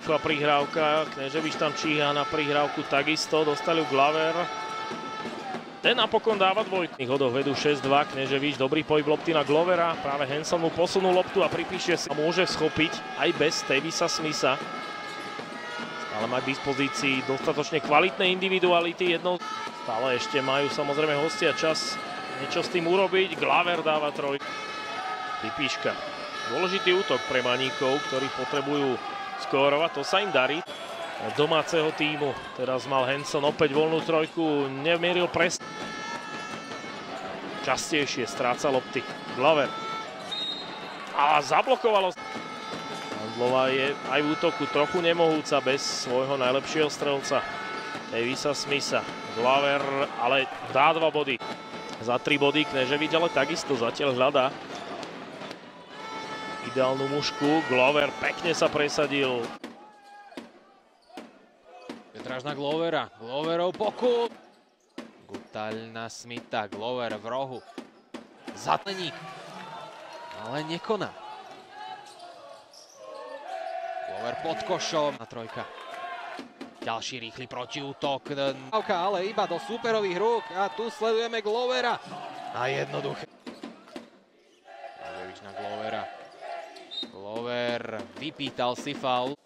Šla prihrávka, Kneževič tam číha na prihrávku takisto, dostali ju Glaver. Ten napokon dáva dvojku. Hodoch vedú 6-2, Kneževič, dobrý pohyb lopty na Glovera, práve Hanson mu posunul loptu a pripíše sa. Môže schopiť aj bez Tavisa Smitha. Stále má k dispozícii dostatočne kvalitné individuality, stále ešte majú samozrejme hostia čas niečo s tým urobiť. Glaver dáva trojku. Pipíška. Dôležitý útok pre Maníkov, ktorí potrebujú skórovať, to sa im darí. Domáceho tímu, teraz mal Hanson opäť voľnú trojku, nemieril presne. Častejšie stráca lopty. Glaver. A zablokovalo. Zlova je aj v útoku trochu nemohúca bez svojho najlepšieho strelca. Tavisa Smitha. Glaver ale dá 2 body. Za 3 body Kneževič, ale takisto zatiaľ hľadá ideálnu mušku. Glover pekne sa presadil. Petráš na Glovera. Gloverov pokus. Gutaľ na Smitha. Glover v rohu. Zatleník. Ale nekoná. Glover pod košom. Na trojka. Ďalší rýchly protiútok. Ale iba do súperových rúk. A tu sledujeme Glovera. A jednoduché. Kneževič na Glovera. Glover vypýtal si faul.